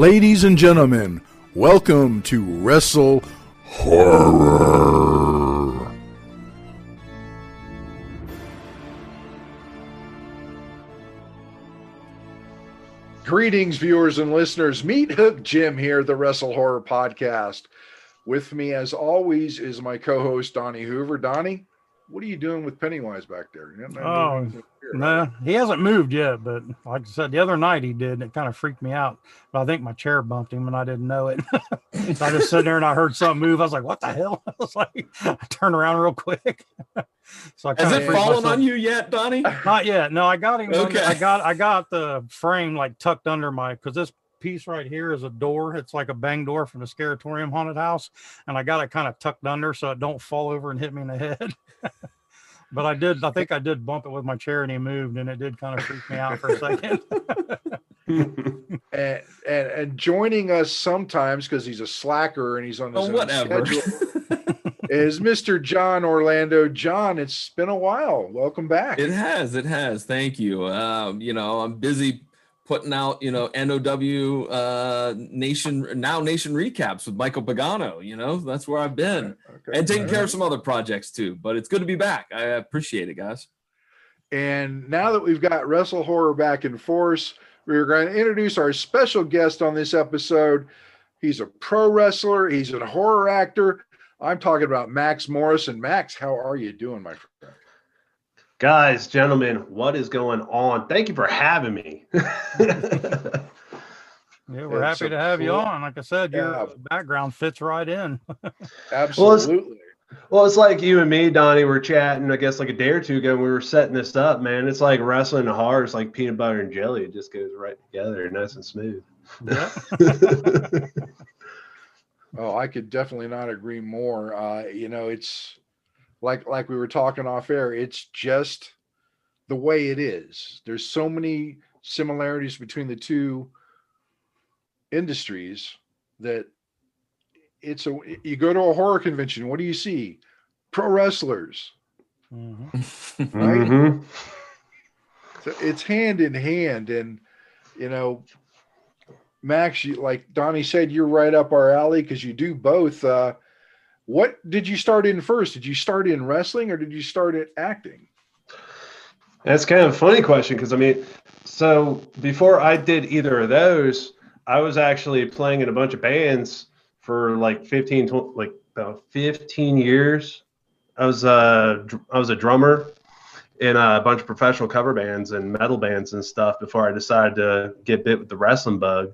Ladies and gentlemen, welcome to WrestleHorror. Greetings, viewers and listeners. Meathook Jim here, the WrestleHorror podcast. With me, as always, is my co-host, Donnie Hoover. Donnie, what are you doing with Pennywise back there? No, he hasn't moved yet, but like I said, the other night he did, and it kind of freaked me out. But I think my chair bumped him, and I didn't know it. So I just sitting there, and I heard something move. I was like, what the hell? I was like, I turned around real quick. So I Has it fallen on you yet, Donnie? Not yet. No, I got him. Okay. I got the frame like tucked under because this piece right here is a door. It's like a bang door from the Scaratorium haunted house, and I got it kind of tucked under so it don't fall over and hit me in the head. But I think I did bump it with my chair, and he moved, and it did kind of freak me out for a second. and joining us sometimes, because he's a slacker and he's on his own schedule, is Mr. John Orlando. John, it's been a while. Welcome back. It has. Thank you. I'm busy putting out, NOW Nation recaps with Michael Pagano. That's where I've been. Okay. And taking care of some other projects too. But it's good to be back. I appreciate it, guys. And now that we've got WrestleHorror back in force, we're going to introduce our special guest on this episode. He's a pro wrestler. He's a horror actor. I'm talking about Maxx Morrison. Max, how are you doing, my friend? Guys, gentlemen, what is going on? Thank you for having me. Yeah, we're happy to have you on. Like I said, your background fits right in. Absolutely. Well, it's like you and me, Donnie, were chatting, I guess, like a day or two ago. We were setting this up, man. It's like wrestling and horror. It's like peanut butter and jelly. It just goes right together, nice and smooth. Yeah. Oh, I could definitely not agree more. It's like we were talking off air. It's just the way it is. There's so many similarities between the two industries that you go to a horror convention. What do you see? Pro wrestlers, mm-hmm. right? Mm-hmm. So it's hand in hand, and Max, like Donnie said, you're right up our alley because you do both. What did you start in first? Did you start in wrestling or did you start in acting? That's kind of a funny question because, so before I did either of those, I was actually playing in a bunch of bands for about 15 years. I was a drummer in a bunch of professional cover bands and metal bands and stuff before I decided to get bit with the wrestling bug.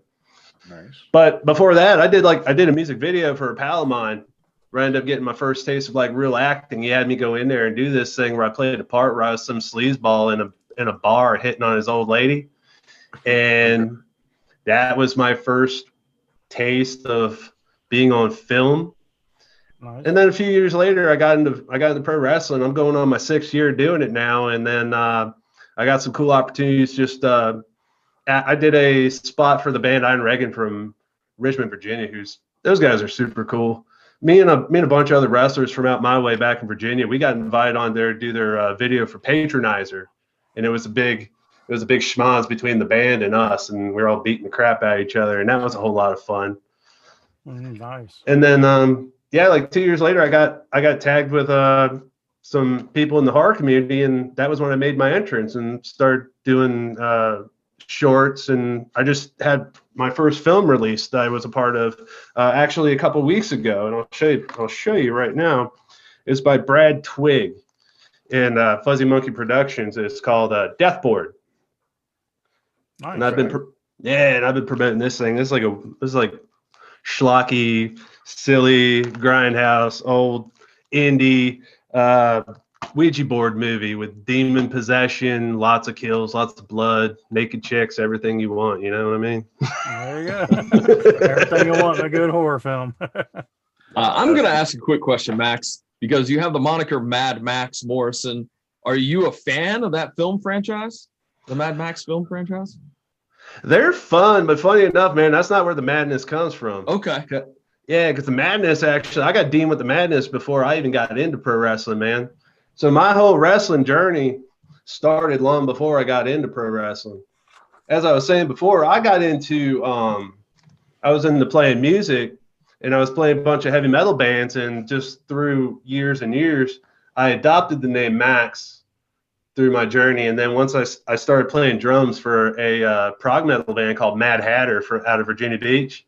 Nice. But before that, I did a music video for a pal of mine where I ended up getting my first taste of real acting. He had me go in there and do this thing where I played a part where I was some sleazeball in a bar hitting on his old lady. And that was my first taste of being on film. Nice. And then a few years later, I got into pro wrestling. I'm going on my 6th year doing it now. And then I got some cool opportunities. I did a spot for the band Iron Reagan from Richmond, Virginia. Those guys are super cool. Me and a bunch of other wrestlers from out my way back in Virginia, we got invited on there to do their video for Patronizer, and it was a big schmoz between the band and us, and we were all beating the crap out of each other, and that was a whole lot of fun. Nice. And then 2 years later, I got tagged with some people in the horror community, and that was when I made my entrance and started doing shorts, and I just had my first film release that I was a part of actually a couple weeks ago, and I'll show you right now. It's by Brad Twigg and Fuzzy Monkey Productions. It's called Deathboard. Nice. And I've been promoting this thing. This is like schlocky, silly, grindhouse, old indie Ouija board movie with demon possession, lots of kills, lots of blood, naked chicks, everything you want. You know what I mean? There you go. Everything you want in a good horror film. I'm going to ask a quick question, Max, because you have the moniker Madd Maxx Morrison. Are you a fan of that film franchise, the Madd Maxx film franchise? They're fun, but funny enough, man, that's not where the madness comes from. Okay. Yeah, because the madness, actually, I got deemed with the madness before I even got into pro wrestling, man. So my whole wrestling journey started long before I got into pro wrestling. As I was saying before, I got into I was into playing music, and I was playing a bunch of heavy metal bands, and just through years and years, I adopted the name Max through my journey. And then once I started playing drums for a prog metal band called Mad Hatter out of Virginia Beach,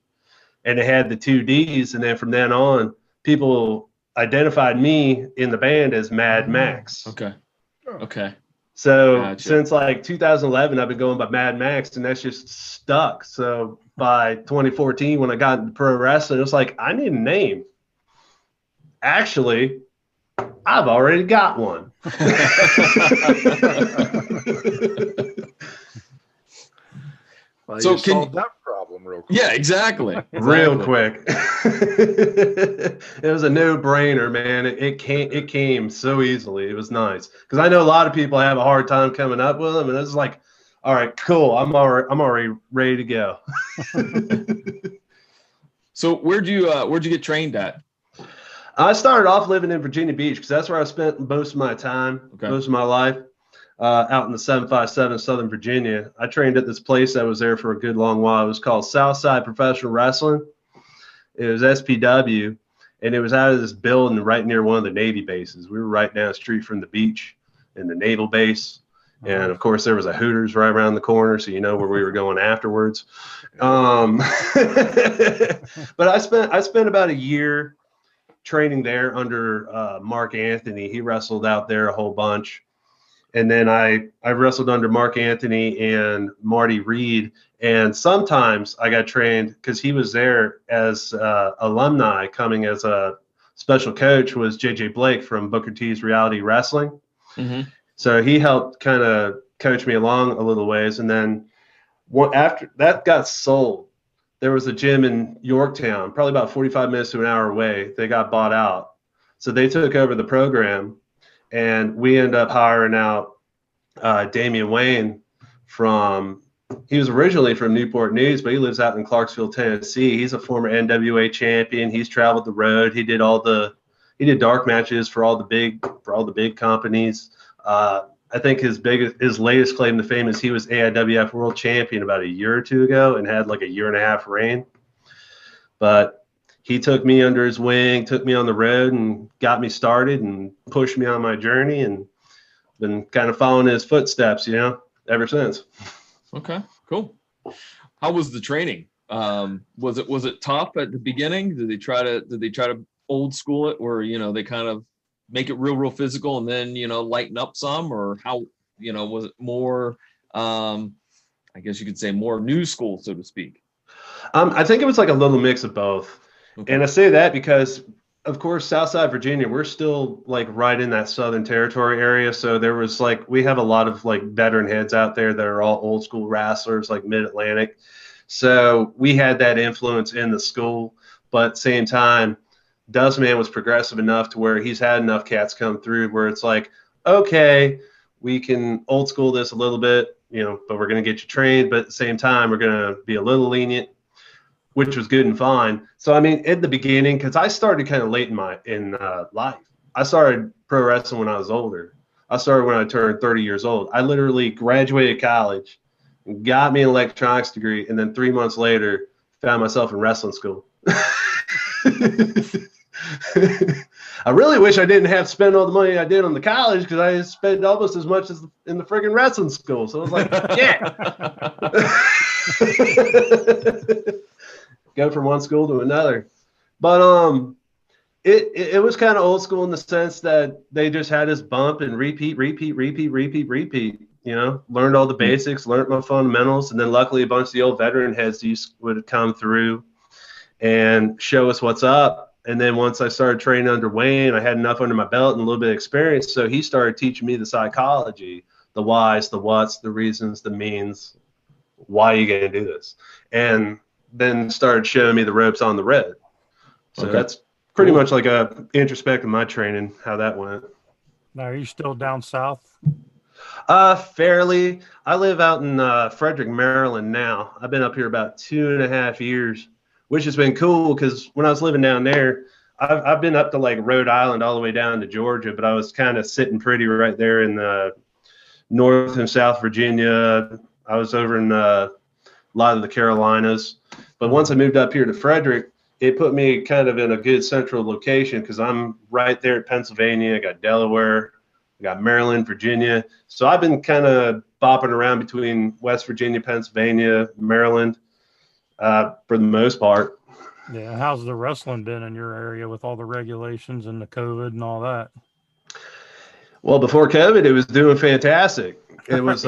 and it had the 2 Ds. And then from then on, people identified me in the band as Madd Maxx. Okay. So since like 2011, I've been going by Madd Maxx, and that's just stuck. So by 2014, when I got into pro wrestling, it was like, I need a name. Actually, I've already got one. Well, So you solved that problem real quick. Yeah, exactly. Real quick. It was a no-brainer, man. It came so easily. It was nice because I know a lot of people have a hard time coming up with them, and it's like, all right, cool. I'm already ready to go. So where'd you get trained at? I started off living in Virginia Beach because that's where I spent most of my time, most of my life, out in the 757 Southern Virginia. I trained at this place that was there for a good long while. It was called Southside Professional Wrestling. It was SPW, and it was out of this building right near one of the Navy bases. We were right down the street from the beach in the naval base. And of course, there was a Hooters right around the corner, so you know where we were going afterwards. But I spent about a year training there under Mark Anthony. He wrestled out there a whole bunch. And then I wrestled under Mark Anthony and Marty Reed. And sometimes I got trained because he was there as alumni. Coming as a special coach was JJ Blake from Booker T's Reality Wrestling. Mm-hmm. So he helped kind of coach me along a little ways. And then after that got sold, there was a gym in Yorktown, probably about 45 minutes to an hour away. They got bought out. So they took over the program, and we ended up hiring out Damian Wayne he was originally from Newport News, but he lives out in Clarksville, Tennessee. He's a former NWA champion. He's traveled the road. He did dark matches for all the big companies. I think his latest claim to fame is he was AIWF World Champion about a year or two ago and had like a 1.5 year reign. But he took me under his wing, took me on the road, and got me started and pushed me on my journey, and been kind of following his footsteps, ever since. Okay, cool. How was the training? Was it tough at the beginning? Did they try to old school it, where they kind of make it real physical and then lighten up some, or how was it more I guess you could say more new school, so to speak? I think it was like a little mix of both. Okay. And I say that because of course Southside Virginia, we're still like right in that Southern Territory area, so there was we have a lot of like veteran heads out there that are all old school wrestlers, like Mid-Atlantic, so we had that influence in the school. But at the same time, Dustman was progressive enough to where he's had enough cats come through where it's like, okay, we can old school this a little bit, but we're going to get you trained. But at the same time, we're going to be a little lenient, which was good and fine. So, I mean, at the beginning, because I started kind of late in life. I started pro wrestling when I was older. I started when I turned 30 years old. I literally graduated college, got me an electronics degree, and then 3 months later, found myself in wrestling school. I really wish I didn't have to spend all the money I did on the college, because I spent almost as much as in the friggin' wrestling school. So I was like, yeah. Go from one school to another. But it was kind of old school in the sense that they just had us bump and repeat. Learned all the basics, learned my fundamentals, and then luckily a bunch of the old veteran heads would come through and show us what's up. And then once I started training under Wayne, I had enough under my belt and a little bit of experience. So he started teaching me the psychology, the whys, the whats, the reasons, the means, why are you going to do this? And then started showing me the ropes on the road. So that's pretty much like a introspect of my training, how that went. Now, are you still down south? Fairly. I live out in Frederick, Maryland now. I've been up here about 2.5 years. Which has been cool because when I was living down there, I've been up to like Rhode Island all the way down to Georgia, but I was kind of sitting pretty right there in North and South Virginia. I was over in lot of the Carolinas. But once I moved up here to Frederick, it put me kind of in a good central location because I'm right there at Pennsylvania. I got Delaware, I got Maryland, Virginia. So I've been kind of bopping around between West Virginia, Pennsylvania, Maryland, for the most part. Yeah. How's the wrestling been in your area with all the regulations and the COVID and all that? Well, before COVID, it was doing fantastic. It was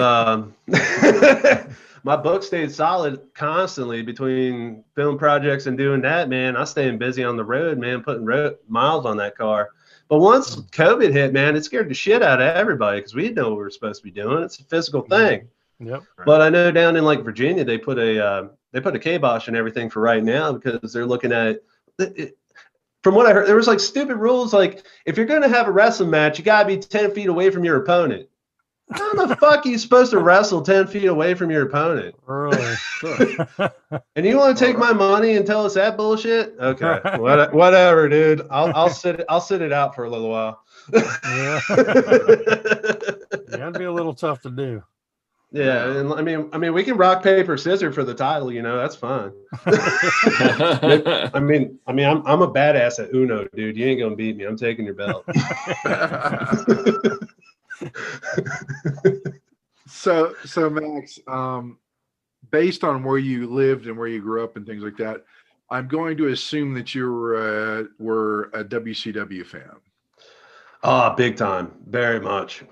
my book stayed solid constantly between film projects and doing that, man. I staying busy on the road, man, putting miles on that car. But once COVID hit, man, it scared the shit out of everybody because we didn't know what we were supposed to be doing. It's a physical thing. Yep. But I know down in like Virginia, they put a kibosh and everything for right now because they're looking at it. From what I heard, there was like stupid rules. Like if you're going to have a wrestling match, you got to be 10 feet away from your opponent. How the fuck are you supposed to wrestle 10 feet away from your opponent? Really? And you want to take my money and tell us that bullshit? Okay, whatever, dude. I'll sit it out for a little while. Yeah. That'd be a little tough to do. Yeah, and I mean, we can rock paper scissors for the title. You know, that's fine. I'm a badass at Uno, dude. You ain't gonna beat me. I'm taking your belt. So Max, based on where you lived and where you grew up and things like that, I'm going to assume that you were a WCW fan. Oh, big time, very much.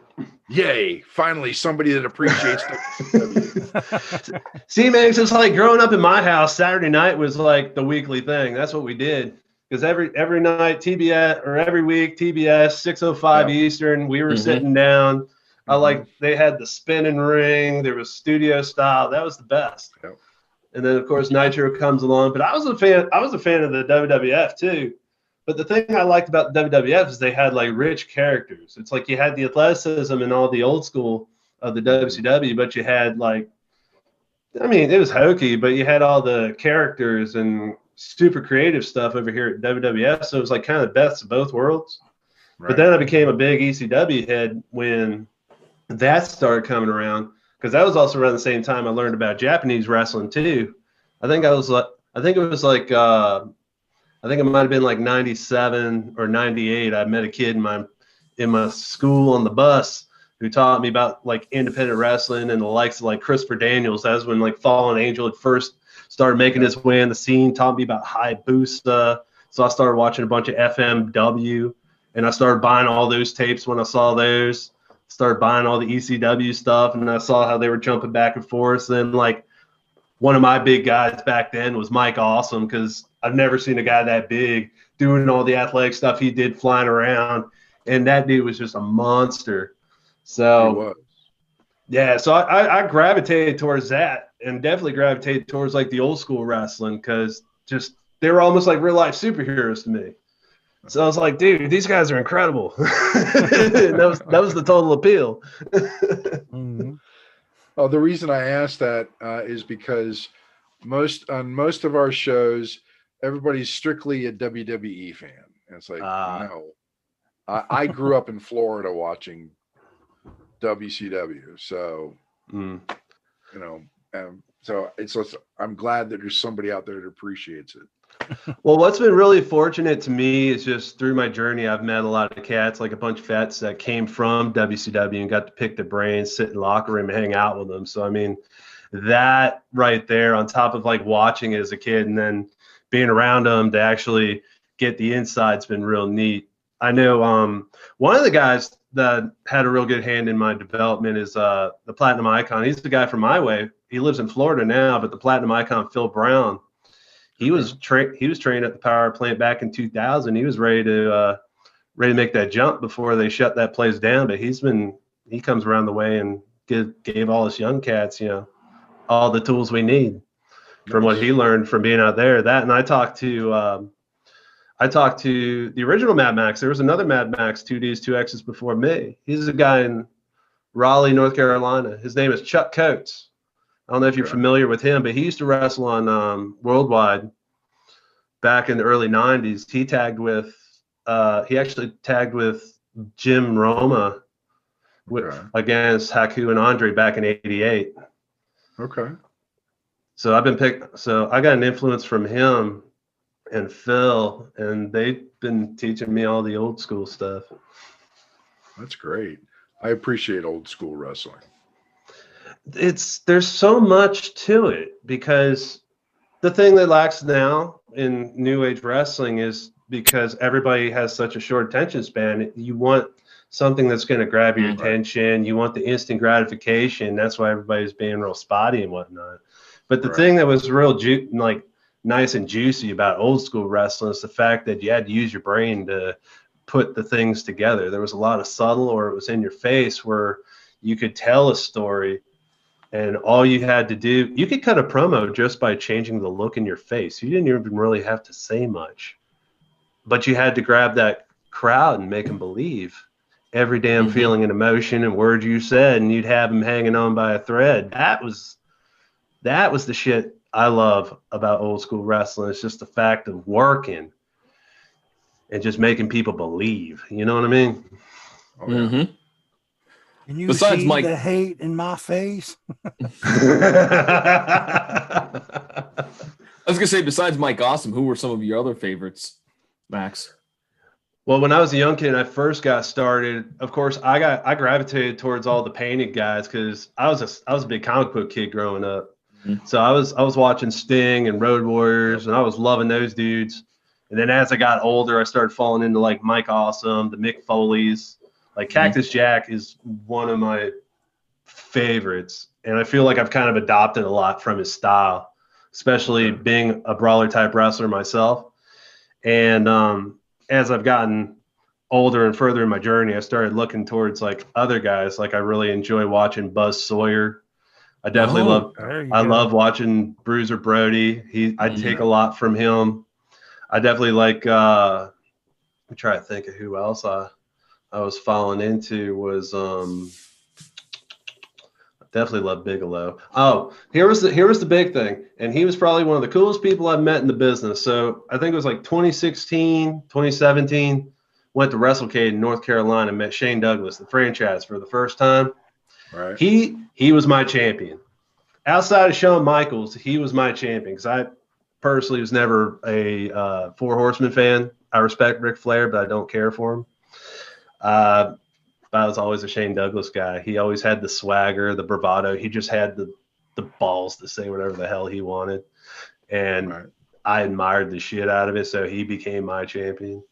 Yay! Finally, somebody that appreciates WCW. See, man, it's like growing up in my house. Saturday night was like the weekly thing. That's what we did. Because every night TBS or every week TBS 6:05 Eastern, we were sitting down. They had the spinning ring. There was studio style. That was the best. Yep. And then of course Nitro comes along. But I was a fan of the WWF too. But the thing I liked about the WWF is they had like rich characters. It's like you had the athleticism and all the old school of the WCW, but you had it was hokey, but you had all the characters and super creative stuff over here at WWF. So it was like kind of the best of both worlds. Right. But then I became a big ECW head when that started coming around, because that was also around the same time I learned about Japanese wrestling too. I think it might have been like 97 or 98. I met a kid in my school on the bus who taught me about like independent wrestling and the likes of like Christopher Daniels. That was when like Fallen Angel had first started making his way in the scene, taught me about Hayabusa. So I started watching a bunch of FMW, and I started buying all those tapes when I saw those. Started buying all the ECW stuff, and I saw how they were jumping back and forth. Then like one of my big guys back then was Mike Awesome, because I've never seen a guy that big doing all the athletic stuff he did flying around. And that dude was just a monster. So, yeah, so I gravitated towards that, and definitely gravitated towards like the old school wrestling, because just they were almost like real life superheroes to me. So I was like, dude, these guys are incredible. that was the total appeal. Mm-hmm. Oh, the reason I asked that is because on most of our shows, everybody's strictly a WWE fan. And it's like, no. I grew up in Florida watching WCW. So, so I'm glad that there's somebody out there that appreciates it. Well, what's been really fortunate to me is just through my journey, I've met a lot of cats, like a bunch of vets that came from WCW and got to pick their brains, sit in the locker room, and hang out with them. So, I mean, that right there, on top of like watching it as a kid and then being around them to actually get the inside's been real neat. I know one of the guys that had a real good hand in my development is the Platinum Icon. He's the guy from my way. He lives in Florida now, but the Platinum Icon, Phil Brown, he was trained at the power plant back in 2000. He was ready to make that jump before they shut that place down. But he comes around the way and gave all us young cats, all the tools we need from what he learned from being out there. That, and I talked to the original Madd Maxx. There was another Madd Maxx, 2Ds, 2Xs before me. He's a guy in Raleigh, North Carolina. His name is Chuck Coates. I don't know if you're familiar with him, but he used to wrestle on Worldwide back in the early 90s. He actually tagged with Jim Roma against Haku and Andre back in '88. Okay. So I got an influence from him and Phil, and they've been teaching me all the old school stuff. That's great. I appreciate old school wrestling. There's so much to it, because the thing that lacks now in new age wrestling is because everybody has such a short attention span. You want something that's going to grab your attention. You want the instant gratification. That's why everybody's being real spotty and whatnot. But the thing that was real nice and juicy about old school wrestling is the fact that you had to use your brain to put the things together. There was a lot of subtle, or it was in your face, where you could tell a story, and all you had to do, you could cut a promo just by changing the look in your face. You didn't even really have to say much, but you had to grab that crowd and make them believe every damn feeling and emotion and word you said, and you'd have them hanging on by a thread. That was the shit I love about old school wrestling. It's just the fact of working and just making people believe. You know what I mean? Oh, yeah. Can you Besides see Mike, the hate in my face? I was gonna say, besides Mike Awesome, who were some of your other favorites, Max? Well, when I was a young kid and I first got started, of course, I gravitated towards all the painted guys, because I was a big comic book kid growing up. So I was watching Sting and Road Warriors, and I was loving those dudes. And then as I got older, I started falling into like Mike Awesome, the Mick Foleys. Like Cactus Jack is one of my favorites, and I feel like I've kind of adopted a lot from his style, especially being a brawler type wrestler myself. And as I've gotten older and further in my journey, I started looking towards like other guys. Like I really enjoy watching Buzz Sawyer. I definitely love watching Bruiser Brody. I take a lot from him. I definitely like I'm trying to think of who else I was falling into was definitely love Bigelow. Oh, here was the big thing, and he was probably one of the coolest people I've met in the business. So I think it was like 2016, 2017, went to WrestleCade in North Carolina, met Shane Douglas, the franchise, for the first time. Right. He was my champion. Outside of Shawn Michaels, he was my champion, because I personally was never a Four Horsemen fan. I respect Ric Flair, but I don't care for him. I was always a Shane Douglas guy. He always had the swagger, the bravado. He just had the balls to say whatever the hell he wanted. And I admired the shit out of it, so he became my champion.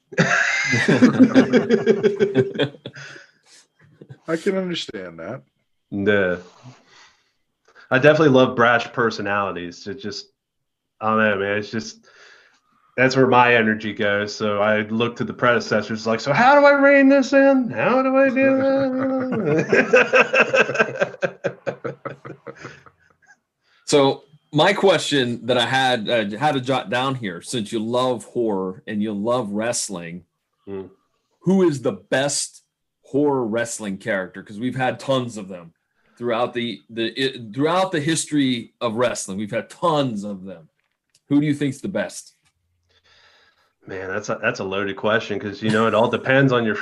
I can understand that. No. I definitely love brash personalities. It just, I don't know, man. It's just, that's where my energy goes. So I look to the predecessors like, so how do I rein this in? How do I do that? So my question that I had to jot down here, since you love horror and you love wrestling, who is the best horror wrestling character? Because we've had tons of them throughout the history of wrestling. We've had tons of them. Who do you think's the best? Man, that's a loaded question, because it all depends on your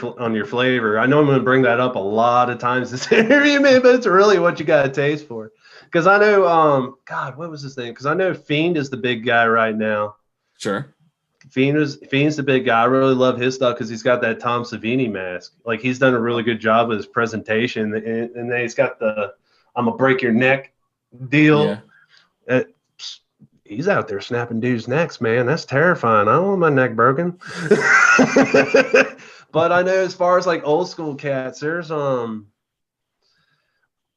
flavor. I know I'm going to bring that up a lot of times this interview, man, but it's really what you got a taste for. Because I know, God, what was his name? Because I know Fiend is the big guy right now. Sure. Fiend's the big guy. I really love his stuff because he's got that Tom Savini mask. Like, he's done a really good job with his presentation, and then he's got the "I'm gonna break your neck" deal. Yeah. He's out there snapping dudes' necks, man. That's terrifying. I don't want my neck broken. But I know, as far as like old school cats, there's I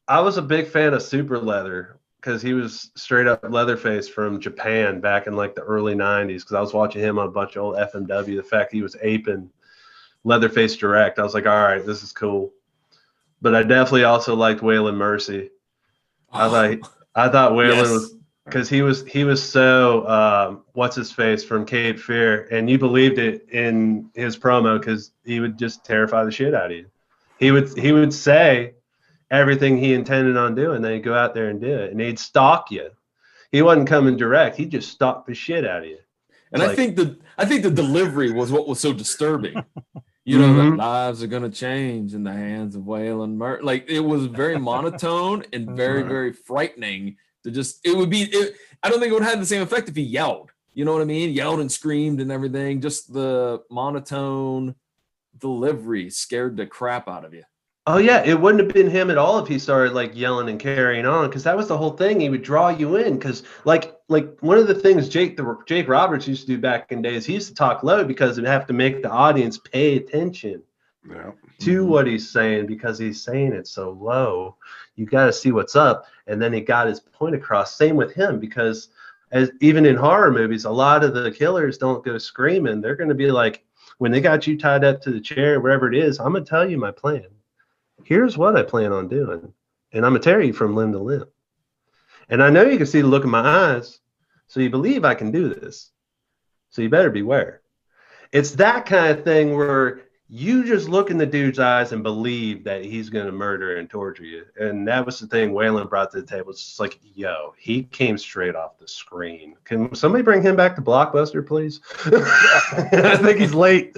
was a big fan of Super Leather, because he was straight up Leatherface from Japan back in like the early 90s, because I was watching him on a bunch of old FMW. The fact he was aping Leatherface Direct, I was like, all right, this is cool. But I definitely also liked Waylon Mercy. I thought Waylon was, because he was so what's his face from Cape Fear, and you believed it in his promo, because he would just terrify the shit out of you. He would say everything he intended on doing, then he'd go out there and do it, and he'd stalk you. He wasn't coming direct; he just stalked the shit out of you. And I think the delivery was what was so disturbing. That lives are gonna change in the hands of Waylon Mercy. Like, it was very monotone and very, very frightening I don't think it would have the same effect if he yelled. You know what I mean? Yelled and screamed and everything. Just the monotone delivery scared the crap out of you. Oh yeah, it wouldn't have been him at all if he started like yelling and carrying on, because that was the whole thing. He would draw you in, because like one of the things Jake Roberts used to do back in days, he used to talk low because he'd have to make the audience pay attention to what he's saying, because he's saying it so low. You got to see what's up, and then he got his point across. Same with him, because even in horror movies, a lot of the killers don't go screaming. They're going to be like, when they got you tied up to the chair, wherever it is, I'm going to tell you my plan. Here's what I plan on doing, and I'm going to tear you from limb to limb. And I know you can see the look in my eyes, so you believe I can do this. So you better beware. It's that kind of thing where you just look in the dude's eyes and believe that he's going to murder and torture you. And that was the thing Waylon brought to the table. It's just like, yo, he came straight off the screen. Can somebody bring him back to Blockbuster, please? I think he's late.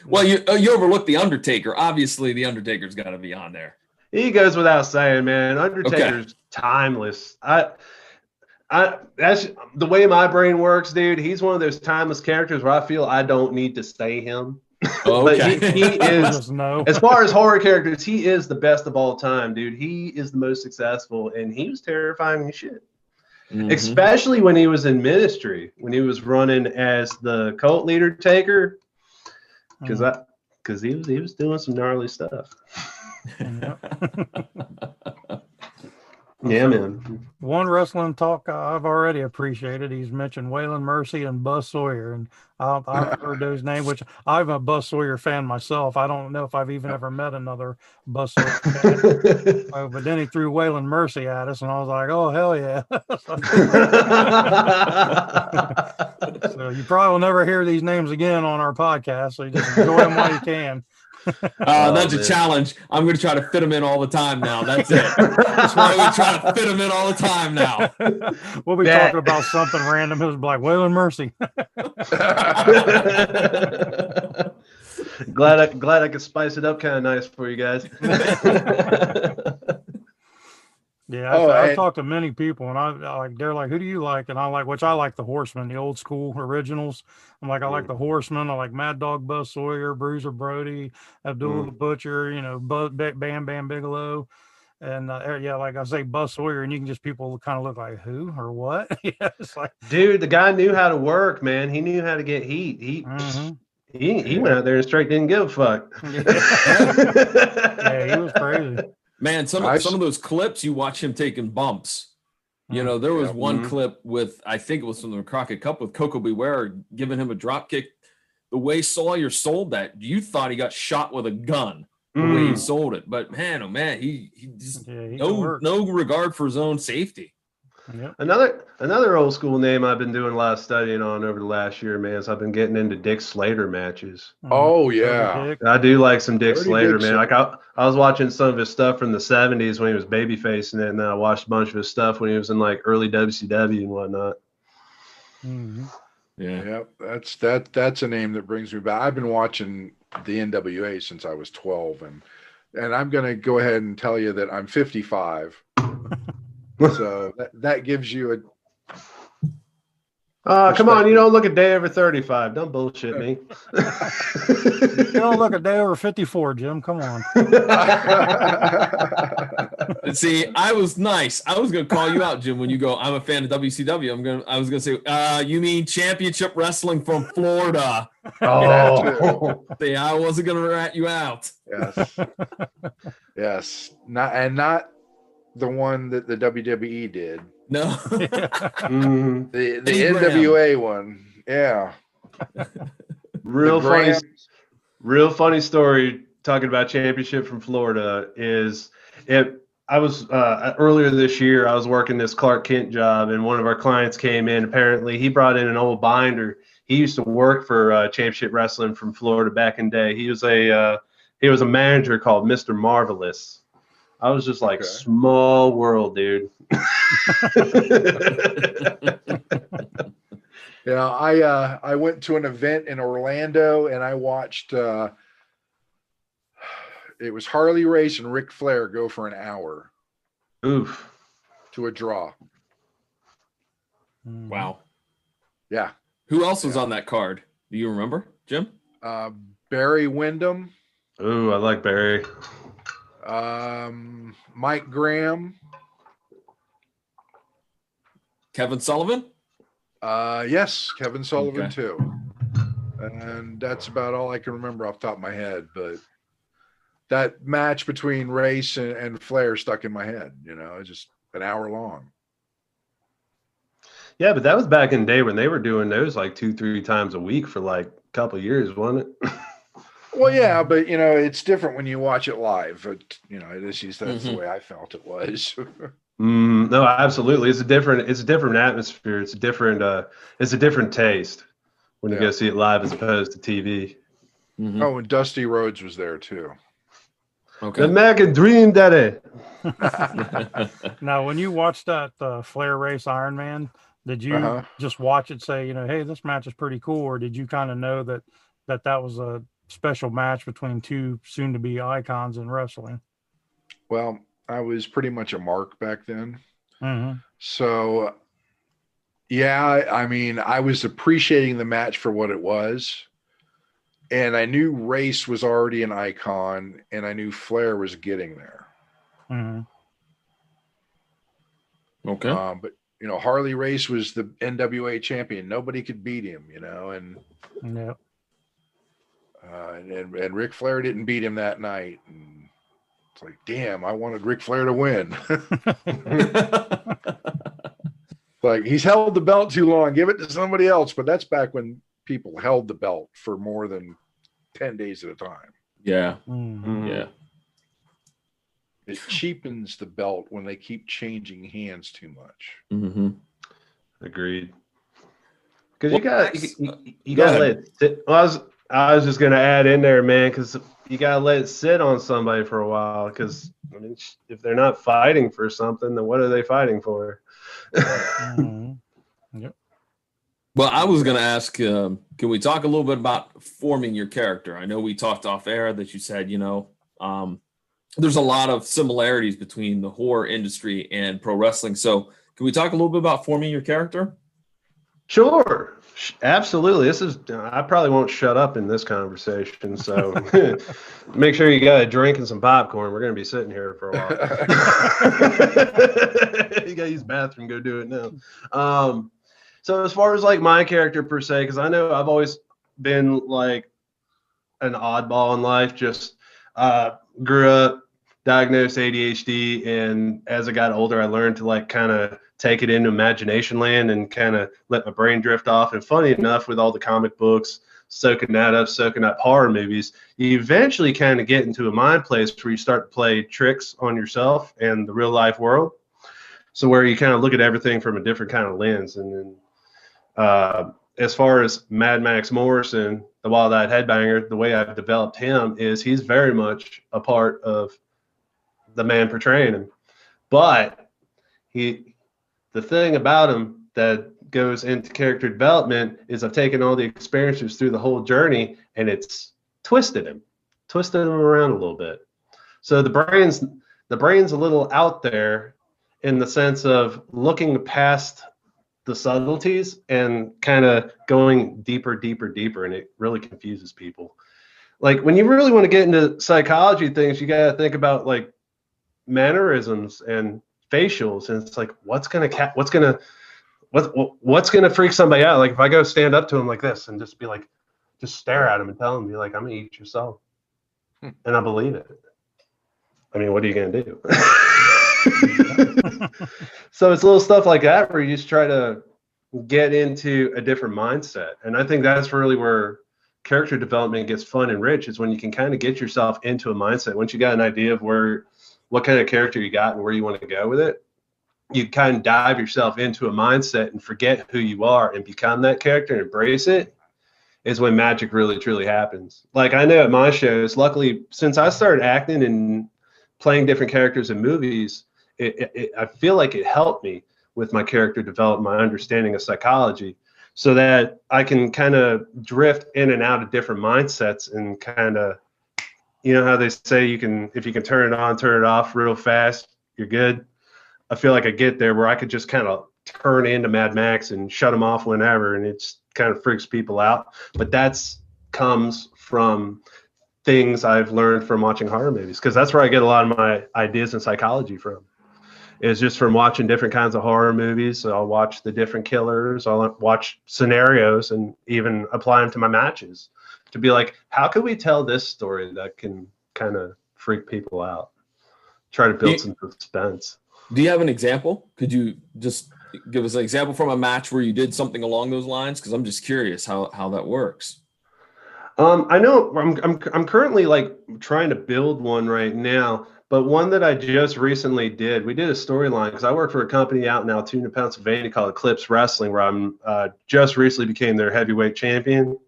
Well, you overlook the Undertaker. Obviously, the Undertaker's got to be on there. He goes without saying, man. Undertaker's timeless. That's the way my brain works, dude. He's one of those timeless characters where I feel I don't need to say him. Okay. But he is, as far as horror characters, he is the best of all time, dude. He is the most successful, and he was terrifying as shit. Mm-hmm. Especially when he was in ministry, when he was running as the cult leader taker, because he was doing some gnarly stuff. Yeah, man. One wrestling talk I've already appreciated. He's mentioned Waylon Mercy and Buzz Sawyer, and I've heard those names, which I'm a Buzz Sawyer fan myself. I don't know if I've even ever met another Buzz Sawyer fan. But then he threw Waylon Mercy at us, and I was like, oh, hell yeah. So you probably will never hear these names again on our podcast, so you just enjoy them while you can. That's a challenge. I'm going to try to fit them in all the time now. That's it. That's why we try to fit them in all the time now. We'll be talking about something random. It was like Waylon Mercy. Glad I could spice it up kind of nice for you guys. Yeah, I've talked to many people, and they're like, who do you like? And I like the Horsemen, the old school originals. I'm like, I like the Horsemen. I like Mad Dog Buzz Sawyer, Bruiser Brody, Abdullah the Butcher, Bam Bam Bigelow. And like I say, Buzz Sawyer, and you can just, people kind of look like, who or what? Yeah, it's like, dude, the guy knew how to work, man. He knew how to get heat. He went out there and straight didn't give a fuck. Yeah, he was crazy. Man, some of those clips, you watch him taking bumps. There was one clip with, I think it was from the Crockett Cup, with Coco Beware giving him a drop kick. The way Sawyer sold that, you thought he got shot with a gun. The way he sold it, but man, oh man, he just no regard for his own safety. Yep. Another old school name I've been doing a lot of studying on over the last year, man, is I've been getting into Dick Slater matches. Oh yeah, I do like some Dick Slater, man. Like I was watching some of his stuff from the '70s when he was babyfacing it, and then I watched a bunch of his stuff when he was in like early WCW and whatnot. Mm-hmm. Yeah, that's a name that brings me back. I've been watching the NWA since I was 12, and I'm gonna go ahead and tell you that I'm 55. So that gives you a. Come on, you don't look a day over 35. Don't bullshit me. You don't look a day over 54, Jim. Come on. See, I was nice. I was going to call you out, Jim, when you go, I'm a fan of WCW. I was going to say, you mean Championship Wrestling from Florida? Oh, see, I wasn't going to rat you out. Yes. Not the one that the WWE did. No. The NWA one. Yeah. Real funny story talking about Championship from Florida is I was earlier this year, I was working this Clark Kent job, and one of our clients came in. Apparently he brought in an old binder. He used to work for Championship Wrestling from Florida back in the day. He was a manager called Mr. Marvelous. I was just like, small world, dude. I went to an event in Orlando, and I watched It was Harley Race and Ric Flair go for an hour. Oof. To a draw. Wow. Yeah. Who else was on that card? Do you remember, Jim? Barry Windham. Ooh, I like Barry. Mike Graham. Kevin Sullivan? Yes, Kevin Sullivan too. And that's about all I can remember off the top of my head. But that match between Race and Flair stuck in my head, just an hour long. Yeah, but that was back in the day when they were doing those like 2-3 times a week for like a couple of years, wasn't it? Well, yeah, but it's different when you watch it live. But that's the way I felt it was. No, absolutely. It's a different atmosphere. It's a different taste when you go see it live as opposed to TV. Mm-hmm. Oh, and Dusty Rhodes was there too. Okay. The American Dream, Daddy. Now, when you watched that Flair Race Iron Man, did you just watch it, say, hey, this match is pretty cool, or did you kind of know that was a special match between two soon-to-be icons in wrestling? Well, I was pretty much a mark back then. Mm-hmm. So, yeah, I mean, I was appreciating the match for what it was. And I knew Race was already an icon, and I knew Flair was getting there. Mm-hmm. Okay. But, Harley Race was the NWA champion. Nobody could beat him, and yeah. And Ric Flair didn't beat him that night. And it's like, damn, I wanted Ric Flair to win. Like, he's held the belt too long. Give it to somebody else. But that's back when people held the belt for more than 10 days at a time. Yeah. Mm-hmm. Yeah. It cheapens the belt when they keep changing hands too much. Mm-hmm. Agreed. Because you got to let it sit. Well, I was just going to add in there, man, because you got to let it sit on somebody for a while. Because if they're not fighting for something, then what are they fighting for? Mm-hmm. Yep. Well, I was going to ask, can we talk a little bit about forming your character? I know we talked off air that you said, there's a lot of similarities between the horror industry and pro wrestling. So can we talk a little bit about forming your character? Sure. Absolutely. I probably won't shut up in this conversation. So make sure you got a drink and some popcorn. We're going to be sitting here for a while. You got to use the bathroom, go do it now. So as far as like my character per se, because I know I've always been like an oddball in life, just grew up, diagnosed ADHD, and as I got older, I learned to like kind of take it into imagination land and kind of let my brain drift off. And funny enough, with all the comic books, soaking up horror movies, you eventually kind of get into a mind place where you start to play tricks on yourself and the real life world. So where you kind of look at everything from a different kind of lens. And then as far as Madd Maxx Morrison, the Wild-Eyed Headbanger, the way I've developed him is he's very much a part of the man portraying him. But the thing about him that goes into character development is I've taken all the experiences through the whole journey and it's twisted him around a little bit. So the brain's a little out there in the sense of looking past the subtleties and kind of going deeper, and it really confuses people. Like when you really want to get into psychology things, you got to think about like mannerisms and facials, and it's like what's gonna freak somebody out. Like if I go stand up to him like this and just stare at him and tell him, be like, I'm gonna eat your soul, and I believe it. I mean, what are you gonna do? So it's little stuff like that where you just try to get into a different mindset, and I think that's really where character development gets fun and rich, is when you can kind of get yourself into a mindset. Once you got an idea of what kind of character you got and where you want to go with it, you kind of dive yourself into a mindset and forget who you are and become that character and embrace it, is when magic really truly happens. Like I know at my shows, luckily, since I started acting and playing different characters in movies, I feel like it helped me with my character development, my understanding of psychology, so that I can kind of drift in and out of different mindsets and kind of you know how they say if you can turn it on, turn it off real fast, you're good. I feel like I get there where I could just kind of turn into Madd Maxx and shut them off whenever, and it's kind of freaks people out. But that's comes from things I've learned from watching horror movies, because that's where I get a lot of my ideas and psychology from. Is just from watching different kinds of horror movies. So I'll watch the different killers, I'll watch scenarios, and even apply them to my matches to be like, how can we tell this story that can kind of freak people out? Try to build some suspense. Do you have an example? Could you just give us an example from a match where you did something along those lines? Because I'm just curious how that works. I know I'm currently like trying to build one right now, but one that I just recently did. We did a storyline because I work for a company out in Altoona, Pennsylvania called Eclipse Wrestling, where I'm just recently became their heavyweight champion.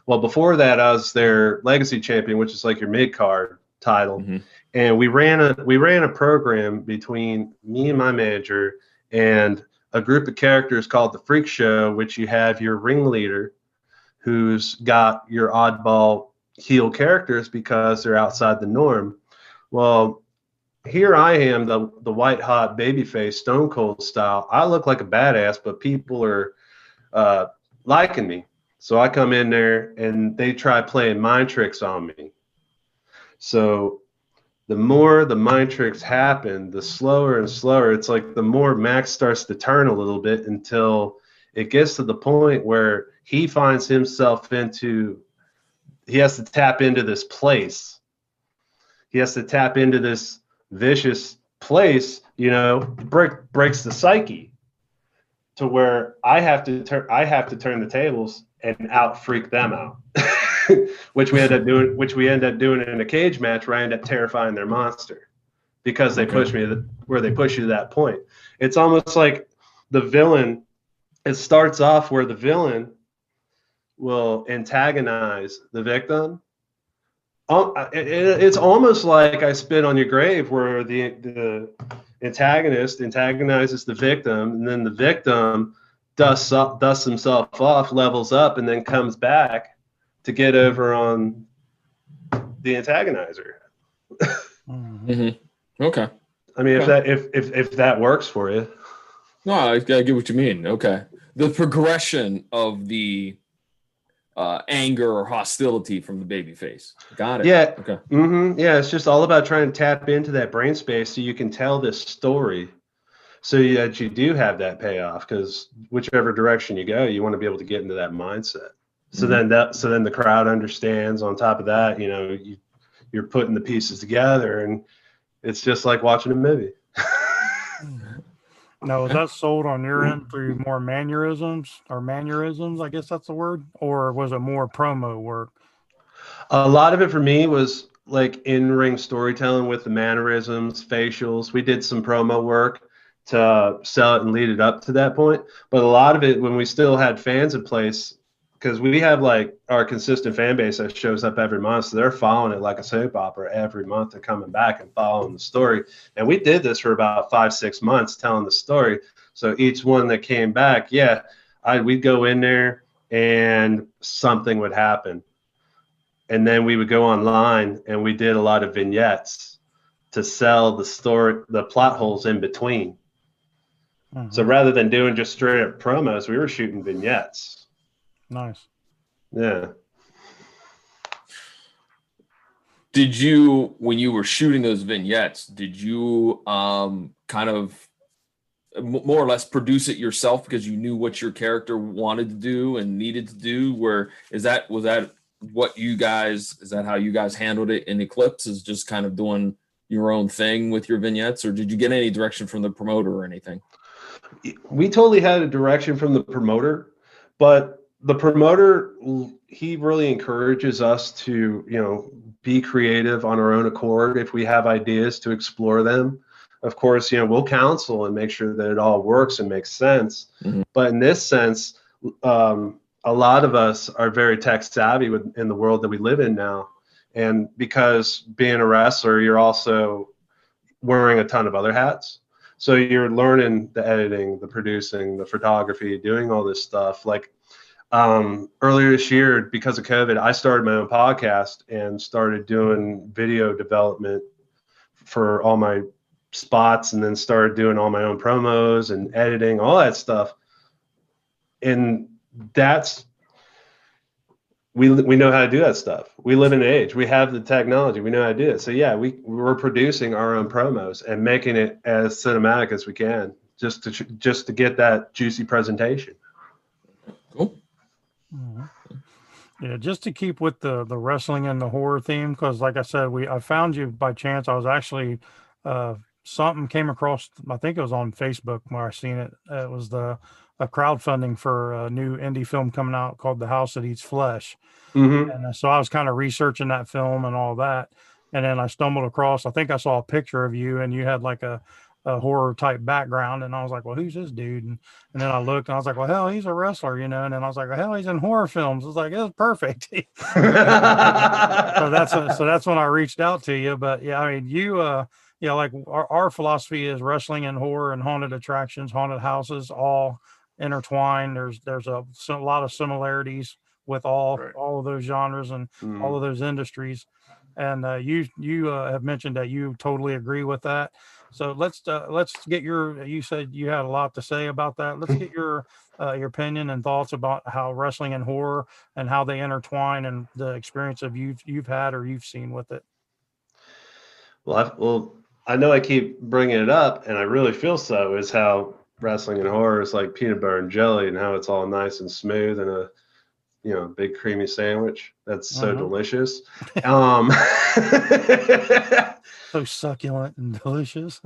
Well, before that, I was their legacy champion, which is like your mid card title. Mm-hmm. And we ran a program between me and my manager and a group of characters called the Shriekshow, which you have your ringleader, who's got your oddball heel characters because they're outside the norm. Well, here I am, the white hot babyface, Stone Cold style. I look like a badass, but people are liking me. So I come in there and they try playing mind tricks on me. So the more the mind tricks happen, the slower and slower. It's like the more Max starts to turn a little bit until it gets to the point where he finds himself he has to tap into this place. He has to tap into this vicious place, breaks the psyche to where I have to turn the tables and out freak them out. which we end up doing in a cage match where I end up terrifying their monster because they push me where they push you to that point. It's almost like the villain. It starts off where the villain will antagonize the victim. It's almost like I Spit on Your Grave, where the antagonist antagonizes the victim, and then the victim dusts himself off, levels up, and then comes back to get over on the antagonizer. Mm-hmm. Okay. I mean, if that works for you. No, I get what you mean. Okay. The progression of the anger or hostility from the baby face. Got it. Yeah. Okay. Mm-hmm. Yeah, it's just all about trying to tap into that brain space so you can tell this story, so that you do have that payoff. Because whichever direction you go, you want to be able to get into that mindset. So then the crowd understands. On top of that, you're putting the pieces together, and it's just like watching a movie. Now, is that sold on your end through more mannerisms, I guess that's the word, or was it more promo work? A lot of it for me was like in-ring storytelling with the mannerisms, facials. We did some promo work to sell it and lead it up to that point. But a lot of it, when we still had fans in place, because we have like our consistent fan base that shows up every month, so they're following it like a soap opera every month and coming back and following the story. And we did this for about 5-6 months, telling the story. So each one that came back, we'd go in there and something would happen, and then we would go online and we did a lot of vignettes to sell the story, the plot holes in between. Mm-hmm. So rather than doing just straight up promos, we were shooting vignettes. Nice. Yeah. Did you, when you were shooting those vignettes, did you kind of more or less produce it yourself because you knew what your character wanted to do and needed to do? Was that how you guys handled it in Eclipse, is just kind of doing your own thing with your vignettes, or did you get any direction from the promoter or anything? We totally had a direction from the promoter, but the promoter, he really encourages us to, be creative on our own accord. If we have ideas, to explore them. Of course, we'll counsel and make sure that it all works and makes sense. Mm-hmm. But in this sense, a lot of us are very tech savvy in the world that we live in now. And because being a wrestler, you're also wearing a ton of other hats. So you're learning the editing, the producing, the photography, doing all this stuff. Like, Earlier this year, because of COVID, I started my own podcast and started doing video development for all my spots, and then started doing all my own promos and editing, all that stuff. And we know how to do that stuff. We live in an age. We have the technology. We know how to do it. So yeah, we're producing our own promos and making it as cinematic as we can, just to get that juicy presentation. Cool. Yeah, just to keep with the wrestling and the horror theme, because like I said, I found you by chance. I was actually something came across. I think it was on Facebook where I seen it. It was a crowdfunding for a new indie film coming out called The House That Eats Flesh. Mm-hmm. And so I was kind of researching that film and all that. And then I stumbled across, I think I saw a picture of you and you had like a horror type background. And I was like, well, who's this dude? And then I looked and I was like, well, hell, he's a wrestler, And then I was like, well, hell, he's in horror films. I was like, it's perfect. So that's when I reached out to you. But yeah, I mean, you, like our philosophy is wrestling and horror and haunted attractions, haunted houses, all intertwined. There's a lot of similarities with all of those genres and all of those industries. And you have mentioned that you totally agree with that. So let's get you said you had a lot to say about that. Let's get your opinion and thoughts about how wrestling and horror and how they intertwine and the experience of you've had or you've seen with it. Well, I know I keep bringing it up, and I really feel so, is how wrestling and horror is like peanut butter and jelly, and how it's all nice and smooth and a big creamy sandwich that's so delicious. So succulent and delicious.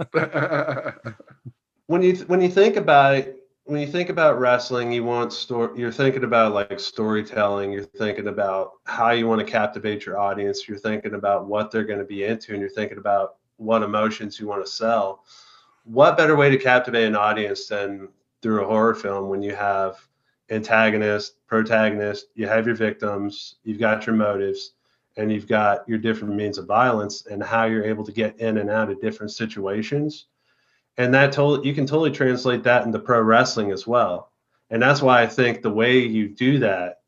When you think about it, when you think about wrestling, you're thinking about like storytelling, you're thinking about how you want to captivate your audience, you're thinking about what they're going to be into, and you're thinking about what emotions you want to sell. What better way to captivate an audience than through a horror film when you have antagonist, protagonist, you have your victims, you've got your motives, and you've got your different means of violence and how you're able to get in and out of different situations. And you can totally translate that into pro wrestling as well. And that's why I think the way you do that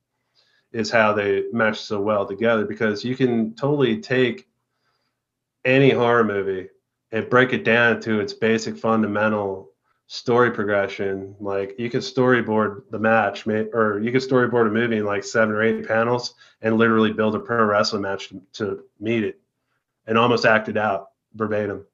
is how they mesh so well together, because you can totally take any horror movie and break it down to its basic fundamental story progression. Like you could storyboard the match, or you could storyboard a movie in like 7 or 8 panels and literally build a pro wrestling match to meet it and almost act it out verbatim.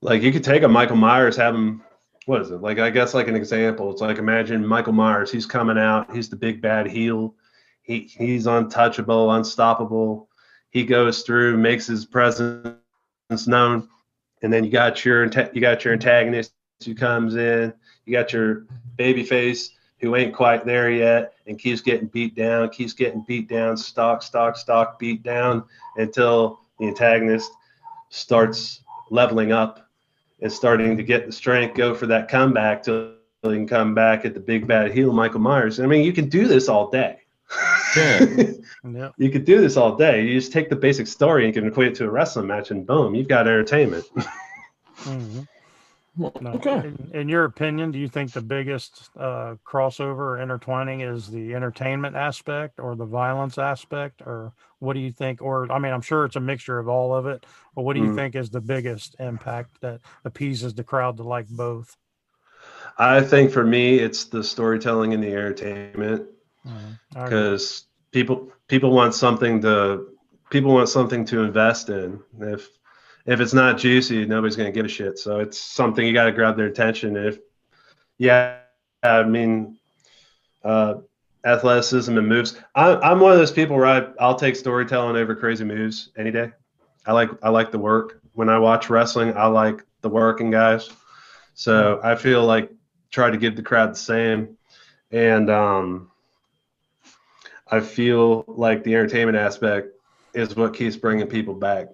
Like you could take a Michael Myers, have him, what is it? Like, I guess like an example, it's like, imagine Michael Myers, he's coming out, he's the big bad heel. He's untouchable, unstoppable. He goes through, makes his presence known. And then you got your antagonist who comes in. You got your baby face who ain't quite there yet and keeps getting beat down, stock, beat down until the antagonist starts leveling up and starting to get the strength, go for that comeback till he can come back at the big bad heel, Michael Myers. I mean, you can do this all day. Yeah. Yeah. You could do this all day. You just take the basic story and you can equate it to a wrestling match, and boom, you've got entertainment. Okay. In your opinion, do you think the biggest crossover or intertwining is the entertainment aspect or the violence aspect, or what do you think? Or, I mean, I'm sure it's a mixture of all of it, but what do you think is the biggest impact that appeases the crowd to like both? I think for me, it's the storytelling and the entertainment, because people want something to invest in. If it's not juicy, nobody's going to give a shit. So it's something you got to grab their attention. Athleticism and moves. I'm one of those people where I'll take storytelling over crazy moves any day. I like the work. When I watch wrestling, I like the working guys. So I feel like try to give the crowd the same. And I feel like the entertainment aspect is what keeps bringing people back.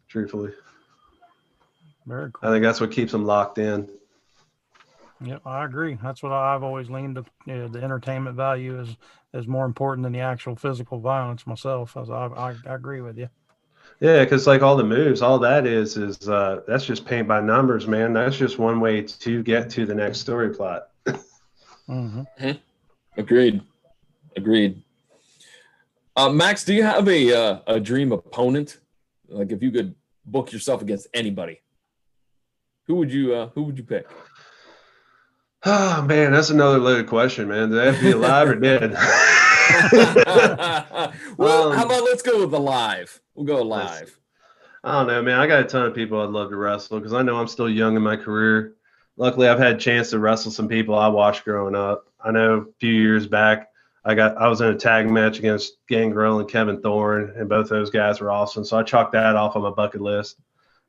Truthfully, very cool. I think that's what keeps them locked in. Yeah, I agree. That's what I've always leaned to. The entertainment value is more important than the actual physical violence myself. I agree with you. Yeah, because like all the moves, all that is that's just paint by numbers, man. That's just one way to get to the next story plot. Agreed. Max, do you have a dream opponent? Like if you could book yourself against anybody, who would you pick? Oh man, that's another loaded question, man. Do they have to be alive or dead? Well, how about let's go with alive? We'll go alive. I don't know, man. I got a ton of people I'd love to wrestle because I know I'm still young in my career. Luckily, I've had a chance to wrestle some people I watched growing up. I know a few years back, I was in a tag match against Gangrel and Kevin Thorne, and both those guys were awesome. So I chalked that off on my bucket list.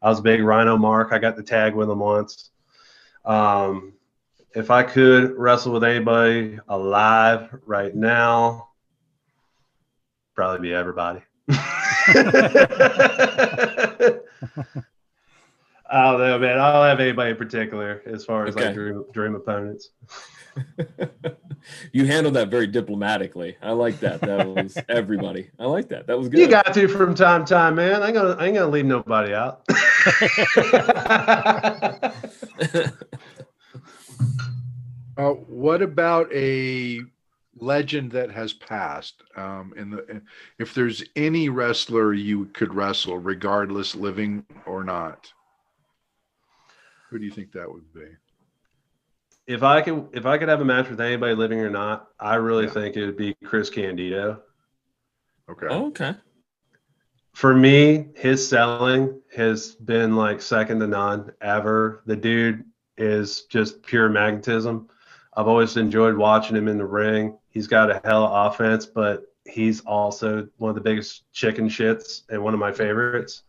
I was a big Rhino Mark. I got the tag with him once. If I could wrestle with anybody alive right now, probably be everybody. I don't know, man. I don't have anybody in particular as far as like dream opponents. You handled that very diplomatically. I like that. That was everybody. I like that. That was good. You got to from time to time, man. I ain't gonna leave nobody out. What about a legend that has passed? If there's any wrestler you could wrestle, regardless living or not, who do you think that would be? If I could have a match with anybody living or not, I really think it would be Chris Candido. Okay. Oh, okay. For me, his selling has been like second to none ever. The dude is just pure magnetism. I've always enjoyed watching him in the ring. He's got a hell of offense, but he's also one of the biggest chicken shits and one of my favorites.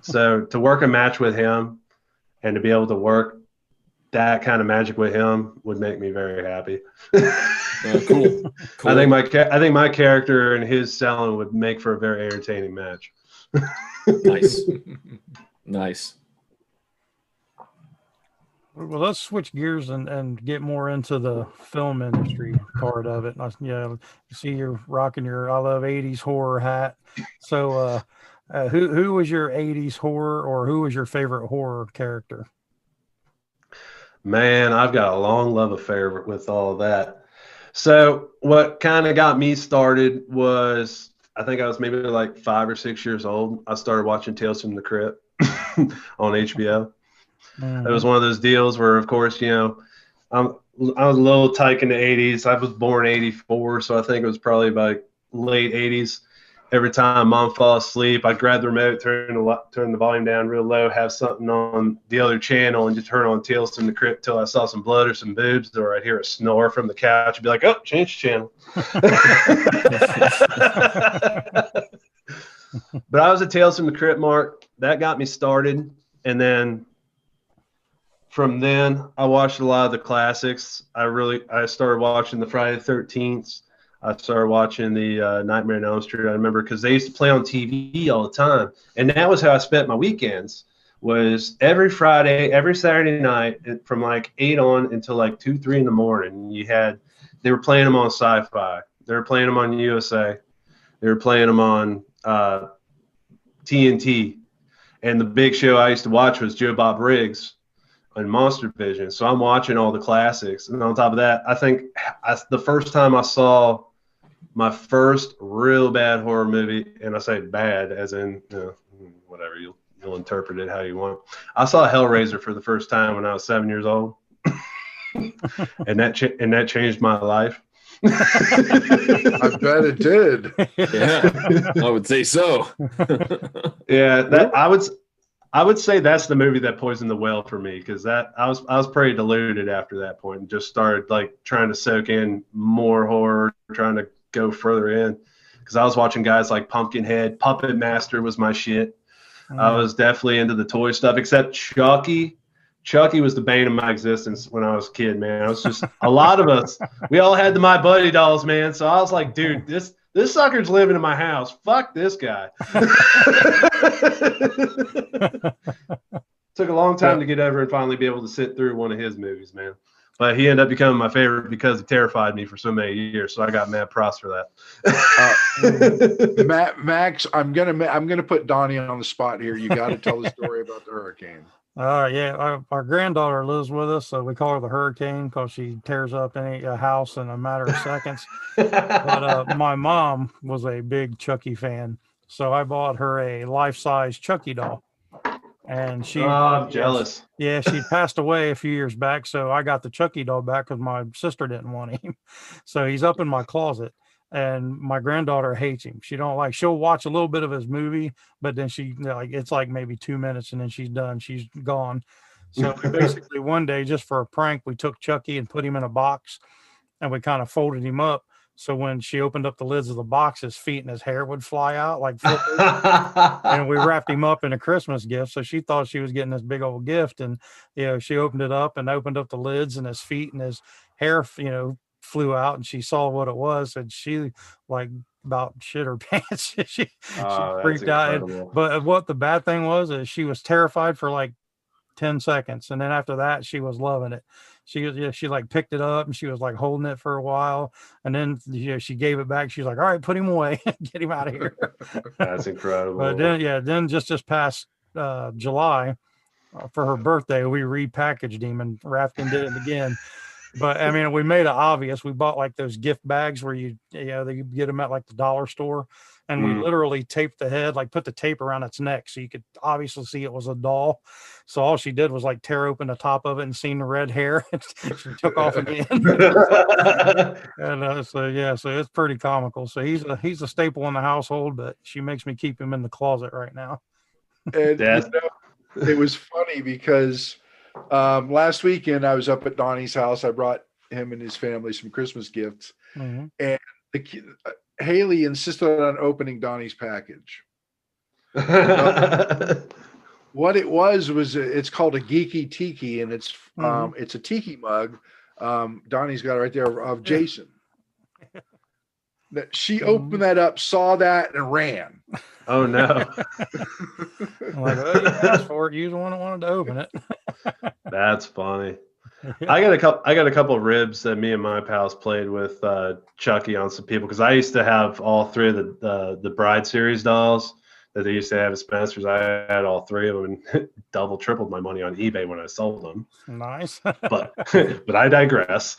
So to work a match with him and to be able to work that kind of magic with him would make me very happy. Cool. I think my character and his selling would make for a very entertaining match. Nice. Well, let's switch gears and get more into the film industry part of it. You see you're rocking your I Love 80s horror hat. So who was your 80s horror, or who was your favorite horror character? Man, I've got a long love affair with all of that. So what kind of got me started was, I think I was maybe like 5 or 6 years old. I started watching Tales from the Crypt on HBO. It was one of those deals where, of course, I was a little tyke in the 80s. I was born 84, so I think it was probably about late 80s. Every time Mom fell asleep, I'd grab the remote, turn the volume down real low, have something on the other channel, and just turn on Tales from the Crypt till I saw some blood or some boobs, or I'd hear a snore from the couch. I'd be like, oh, change channel. But I was a Tales from the Crypt mark. That got me started. And then from then, I watched a lot of the classics. I started watching the Friday the 13th. I started watching the Nightmare on Elm Street. I remember because they used to play on TV all the time. And that was how I spent my weekends, was every Friday, every Saturday night from like 8 on until like 2, 3 in the morning. They were playing them on Sci-Fi. They were playing them on USA. They were playing them on TNT. And the big show I used to watch was Bob Briggs and Monster Vision. So I'm watching all the classics. And on top of that, I think the first time I saw my first real bad horror movie, and I say bad as in, whatever, you'll interpret it how you want. I saw Hellraiser for the first time when I was 7 years old. and that changed my life. I bet it did. Yeah, I would say so. Yeah, I would say that's the movie that poisoned the well for me, because I was pretty deluded after that point and just started like trying to soak in more horror, trying to go further in, because I was watching guys like Pumpkinhead. Puppet Master was my shit. I was definitely into the toy stuff, except Chucky. Chucky was the bane of my existence when I was a kid, man. I was just a lot of us. We all had the My Buddy dolls, man. So I was like, dude, this sucker's living in my house. Fuck this guy. Took a long time to get over and finally be able to sit through one of his movies, man. But he ended up becoming my favorite because he terrified me for so many years. So I got mad props for that. Max, I'm gonna put Donnie on the spot here. You got to tell the story about the hurricane. Yeah, our granddaughter lives with us, so we call her the Hurricane because she tears up any house in a matter of seconds. But my mom was a big Chucky fan, so I bought her a life-size Chucky doll. And she, I'm jealous. Yeah, she passed away a few years back, so I got the Chucky doll back because my sister didn't want him. So he's up in my closet, and my granddaughter hates him. She don't like. She'll watch a little bit of his movie, but then she like it's like maybe 2 minutes, and then she's done. She's gone. So we basically one day, just for a prank, we took Chucky and put him in a box, and we kind of folded him up. So when she opened up the lids of the box, his feet and his hair would fly out like flippers. And we wrapped him up in a Christmas gift. So she thought she was getting this big old gift. And, she opened it up and opened up the lids, and his feet and his hair, flew out, and she saw what it was. And she like about shit her pants. she freaked out. But what the bad thing was is she was terrified for like 10 seconds. And then after that, she was loving it. She like picked it up and she was like holding it for a while. And then she gave it back. She's like, all right, put him away. Get him out of here. That's incredible. But then just this past July for her birthday, we repackaged him and wrapped him, did it again. But I mean, we made it obvious. We bought like those gift bags where you get them at like the dollar store. And we literally taped the head, like put the tape around its neck so you could obviously see it was a doll. So all she did was like tear open the top of it and seen the red hair. She took off again. And so it's pretty comical. So he's a staple in the household, but she makes me keep him in the closet right now. And it was funny because last weekend I was up at Donnie's house. I brought him and his family some Christmas gifts, and Haley insisted on opening Donnie's package. What it was it's called a Geeky Tiki, and it's a tiki mug. Donnie's got it right there of Jason. That she opened that up, saw that, and ran. Oh no! I'm like, well, you asked for it. You're the one that wanted to open it. That's funny. I got a couple of ribs that me and my pals played with Chucky on some people, because I used to have all three of the Bride series dolls that they used to have at Spencer's. I had all three of them and tripled my money on eBay when I sold them. Nice. but I digress.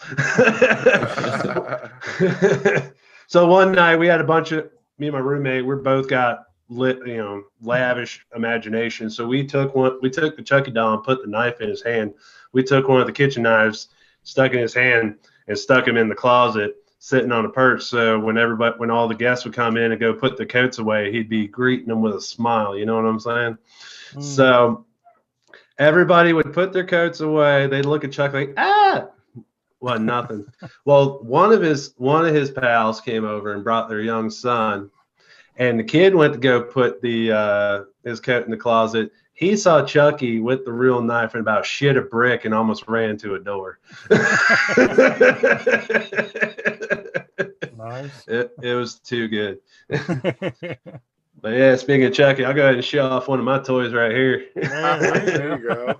So one night we had a bunch of, me and my roommate, we both got lavish imagination. So we took the Chucky doll and put the knife in his hand. We took one of the kitchen knives, stuck in his hand, and stuck him in the closet, sitting on a perch. So when all the guests would come in and go put their coats away, he'd be greeting them with a smile. You know what I'm saying? So everybody would put their coats away. They'd look at Chuck like, well, nothing. Well, one of his pals came over and brought their young son, and the kid went to go put his coat in the closet. He saw Chucky with the real knife and about shit a brick and almost ran to a door. Nice. It was too good. But yeah, speaking of Chucky, I'll go ahead and show off one of my toys right here. There you go.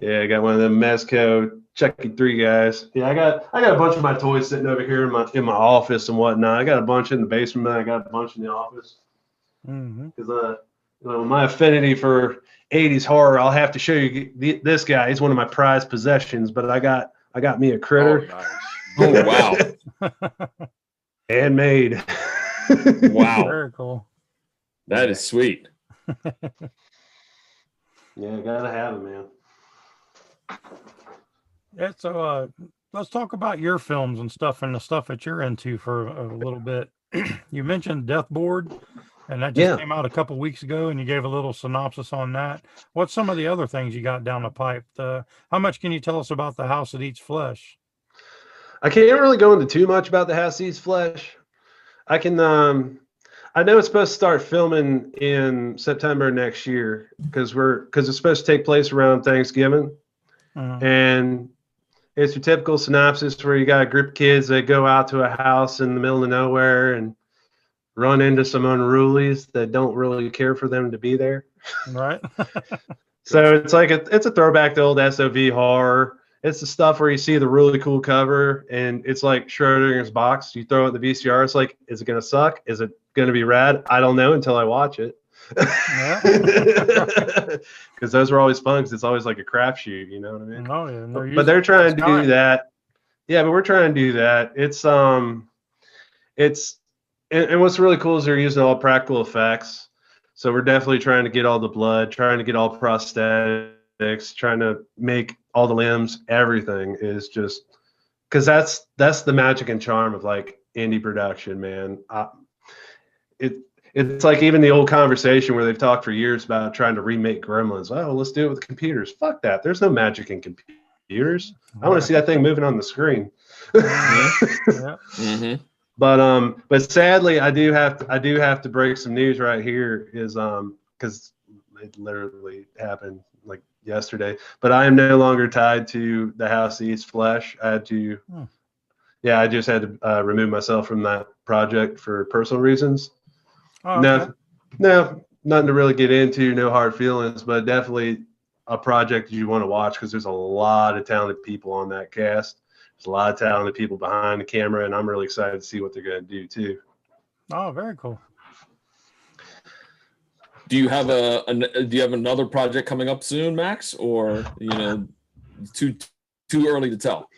Yeah, I got one of them Mezco Chucky 3 guys. Yeah, I got a bunch of my toys sitting over here in my office and whatnot. I got a bunch in the basement. I got a bunch in the office. Because my affinity for 80s horror, I'll have to show you this guy. He's one of my prized possessions. But I got me a critter. Oh, nice. Oh wow! Handmade. Wow. Very cool. That is sweet. Yeah, gotta have it, man. Yeah, so let's talk about your films and stuff and the stuff that you're into for a little bit. You mentioned Deathboard, and that just came out a couple weeks ago, and you gave a little synopsis on that. What's some of the other things you got down the pipe? How much can you tell us about The House That Eats Flesh? I can't really go into too much about The House That Eats Flesh. I can. I know it's supposed to start filming in September next year because it's supposed to take place around Thanksgiving. And it's your typical synopsis where you got a group of kids that go out to a house in the middle of nowhere and run into some unrulies that don't really care for them to be there. Right. So it's like it's a throwback to old SOV horror. It's the stuff where you see the really cool cover and it's like Schrodinger's box. You throw it in the VCR. It's like, is it going to suck? Is it going to be rad? I don't know until I watch it. Because those were always fun because it's always like a crapshoot, you know what I mean? Oh yeah, But they're trying to do that. Yeah, but we're trying to do that. And what's really cool is they're using all practical effects. So we're definitely trying to get all the blood, trying to get all prosthetics, trying to make all the limbs. Everything is just because that's the magic and charm of like indie production, man. It's like even the old conversation where they've talked for years about trying to remake Gremlins. Oh, let's do it with computers. Fuck that. There's no magic in computers. I want to see that thing moving on the screen. Yeah. Mm-hmm. But sadly, I do have to break some news right here. Is because it literally happened like yesterday. But I am no longer tied to the House Eats Flesh. I had to, I just had to remove myself from that project for personal reasons. Oh, okay. No, nothing to really get into. No hard feelings, but definitely a project you want to watch because there's a lot of talented people on that cast. There's a lot of talented people behind the camera, and I'm really excited to see what they're going to do too. Oh, very cool. Do you have another project coming up soon, Max, or too early to tell?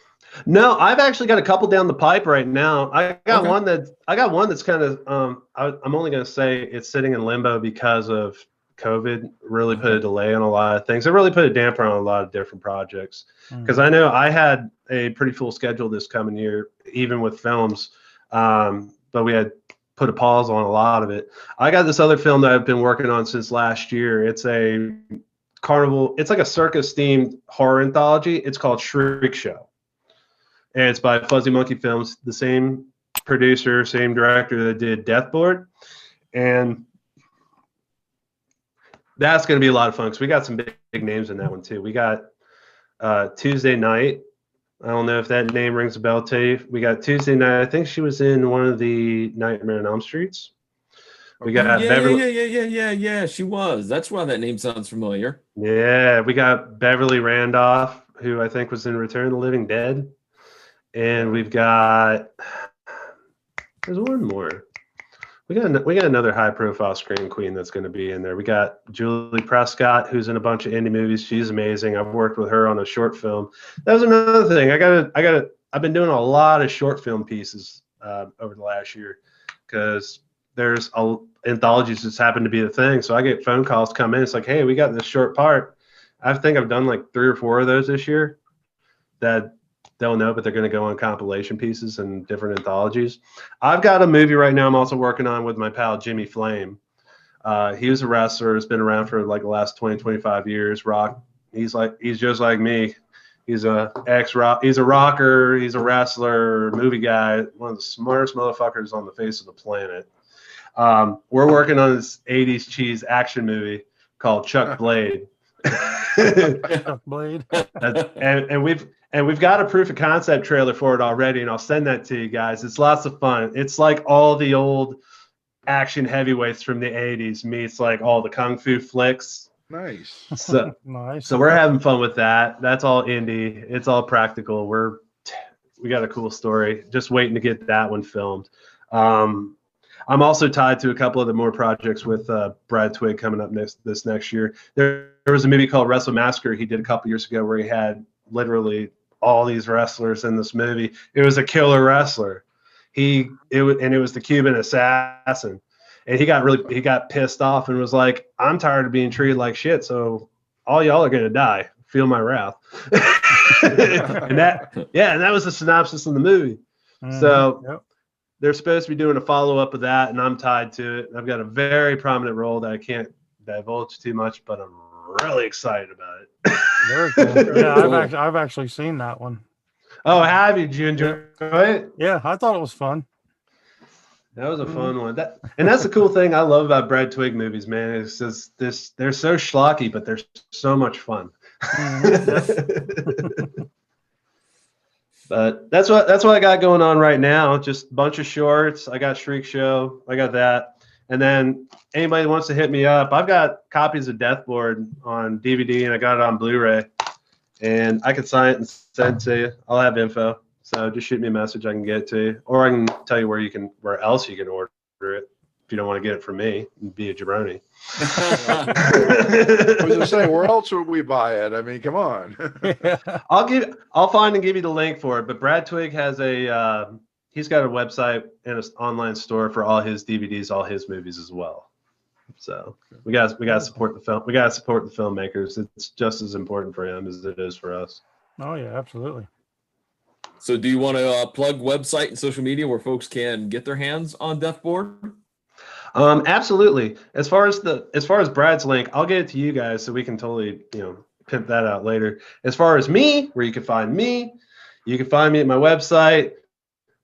No, I've actually got a couple down the pipe right now. I got one that's kind of I'm only going to say it's sitting in limbo because of COVID. Really put a delay on a lot of things. It really put a damper on a lot of different projects because I know I had a pretty full schedule this coming year, even with films, but we had put a pause on a lot of it. I got this other film that I've been working on since last year. It's a carnival. It's like a circus themed horror anthology. It's called Shriekshow. And it's by Fuzzy Monkey Films, the same producer, same director that did Deathboard. And that's going to be a lot of fun because we got some big names in that one too. We got Tuesday Night. I don't know if that name rings a bell to you. We got Tuesday Night. I think she was in one of the Nightmare on Elm Streets. We got Yeah, she was. That's why that name sounds familiar. Yeah, we got Beverly Randolph, who I think was in Return of the Living Dead. And we've got, there's one more. We got another high profile scream queen that's going to be in there. We got Julie Prescott, who's in a bunch of indie movies. She's amazing. I've worked with her on a short film. That was another thing. I've been doing a lot of short film pieces over the last year because there's anthologies that's happened to be the thing. So I get phone calls come in. It's like, hey, we got this short part. I think I've done like 3 or 4 of those this year that they'll know, but they're going to go on compilation pieces and different anthologies. I've got a movie right now I'm also working on with my pal Jimmy Flame. He was a wrestler, has been around for like the last 20, 25 years. He's just like me. He's a rocker, he's a wrestler, movie guy, one of the smartest motherfuckers on the face of the planet. We're working on this 80s cheese action movie called Chuck Blade. Chuck Blade. And we've got a proof of concept trailer for it already, and I'll send that to you guys. It's lots of fun. It's like all the old action heavyweights from the 80s meets like all the kung fu flicks. Nice. So, nice. So we're having fun with that. That's all indie. It's all practical. We got a cool story. Just waiting to get that one filmed. I'm also tied to a couple of the more projects with Brad Twigg coming up this next year. There was a movie called Wrestle Massacre he did a couple years ago where he had literally all these wrestlers in this movie. It was a killer wrestler. It was the Cuban Assassin. And he got pissed off and was like, I'm tired of being treated like shit, so all y'all are gonna die. Feel my wrath. and that was the synopsis of the movie. So they're supposed to be doing a follow-up of that, and I'm tied to it. I've got a very prominent role that I can't divulge too much, but I'm really excited about it. Very cool. Yeah, I've actually seen that one. Oh, have you? Did you enjoy it? Yeah, I thought it was fun. That was a fun one. That's the cool thing I love about Brad Twigg movies, man. It's just they're so schlocky, but they're so much fun. But that's what I got going on right now. Just a bunch of shorts. I got Shriekshow. I got that. And then anybody that wants to hit me up, I've got copies of Deathboard on DVD and I got it on Blu-ray. And I can sign it and send it to you. I'll have info. So just shoot me a message. I can get it to you. Or I can tell you where else you can order it. if you don't want to get it from me, be a jabroni. I was just saying, where else would we buy it? I mean, come on. I'll find and give you the link for it. But Brad Twigg has he's got a website and an online store for all his DVDs, all his movies as well. So we got to support the film. We got to support the filmmakers. It's just as important for him as it is for us. Oh yeah, absolutely. So do you want to plug website and social media where folks can get their hands on Deathboard? Absolutely. As far as Brad's link, I'll get it to you guys so we can totally, pimp that out later. As far as me, where you can find me at my website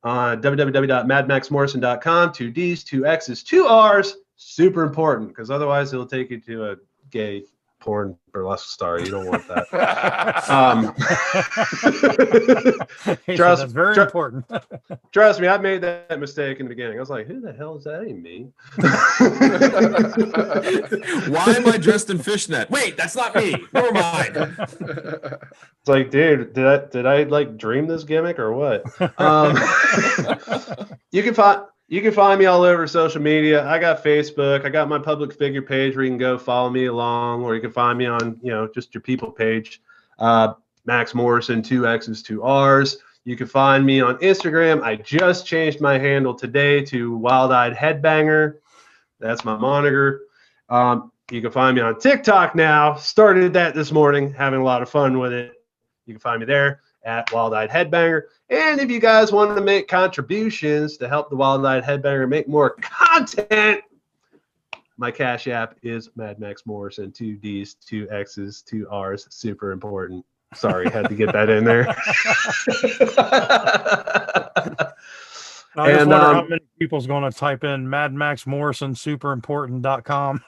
on www.maddmaxmorrison.com. 2 D's, 2 X's, 2 R's. Super important, because otherwise it'll take you to a gay porn burlesque star. You don't want that. That's very important. Trust me, I made that mistake in the beginning. I was like, who the hell is that? Ain't me. Why am I dressed in fishnet? Wait, that's not me. Never mind. It's like, dude, did I like dream this gimmick or what? You can find me all over social media. I got Facebook. I got my public figure page where you can go follow me along, or you can find me on, just your people page. Max Morrison, 2 X's, 2 R's. You can find me on Instagram. I just changed my handle today to Wild-Eyed Headbanger. That's my moniker. You can find me on TikTok now. Started that this morning, having a lot of fun with it. You can find me there at Wild-Eyed Headbanger. And if you guys want to make contributions to help the Wild-Eyed Headbanger make more content, my Cash App is Madd Maxx Morrison, 2 D's, 2 X's, 2 R's. Super important. Sorry, had to get that in there. I just wonder how many people's going to type in Madd Maxx Morrison superimportant.com.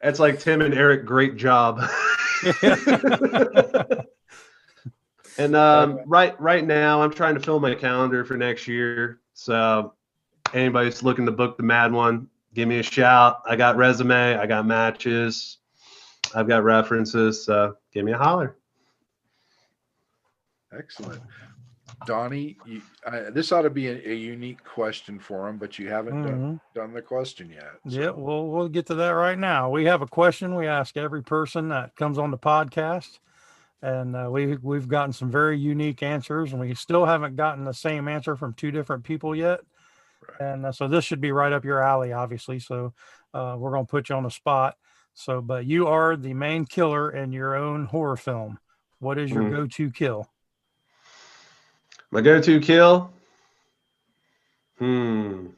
That's like Tim and Eric. Great job. And right now, I'm trying to fill my calendar for next year. So anybody's looking to book the Mad one, give me a shout. I got resume. I got matches. I've got references. So give me a holler. Excellent. Donnie, this ought to be a unique question for him, but you haven't done the question yet. So. Yeah, we'll get to that right now. We have a question we ask every person that comes on the podcast. And we've gotten some very unique answers, and we still haven't gotten the same answer from 2 different people yet. Right. And so this should be right up your alley, obviously. So we're going to put you on the spot. So, but you are the main killer in your own horror film. What is your go-to kill? My go-to kill? I am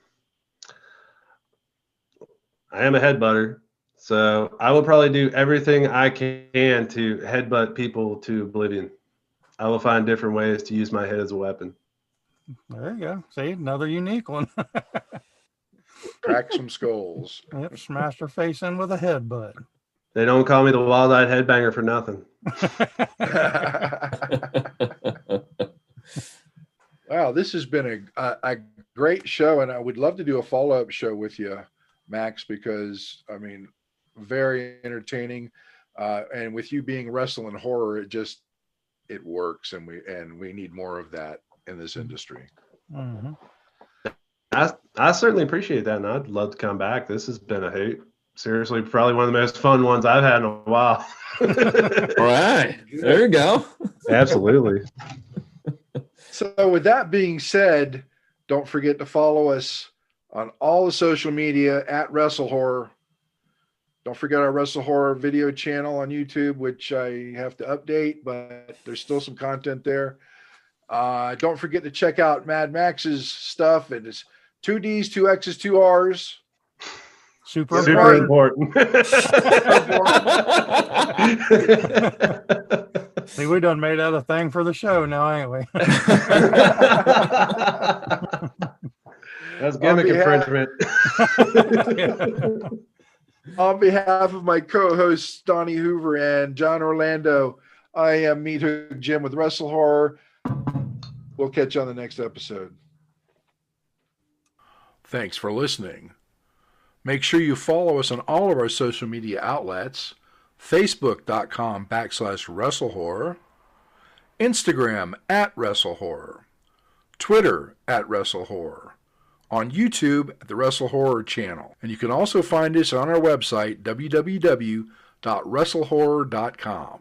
a headbutter. So I will probably do everything I can to headbutt people to oblivion. I will find different ways to use my head as a weapon. There you go. See, another unique one. Crack some skulls. Yep, smash their face in with a headbutt. They don't call me the Wild-Eyed Headbanger for nothing. Wow, this has been a great show, and I would love to do a follow-up show with you, Max, because, I mean, very entertaining, and with you being wrestling horror, it works, and we need more of that in this industry. Mm-hmm. I certainly appreciate that, and I'd love to come back. This has been a hoot. Seriously, probably one of the most fun ones I've had in a while. All right, there you go. Absolutely. So with that being said, don't forget to follow us on all the social media at WrestleHorror. Don't forget our WrestleHorror video channel on YouTube, which I have to update, but there's still some content there. Don't forget to check out Madd Maxx's stuff. It is 2 D's, 2 X's, 2 R's. Super important. See, we done made that a thing for the show now, ain't we? That's gimmick infringement. On behalf of my co-hosts, Donnie Hoover and John Orlando, I am Meathook Jim with WrestleHorror. We'll catch you on the next episode. Thanks for listening. Make sure you follow us on all of our social media outlets, Facebook.com/WrestleHorror, Instagram @WrestleHorror, Twitter @WrestleHorror, on YouTube at the WrestleHorror channel. And you can also find us on our website, www.wrestlehorror.com.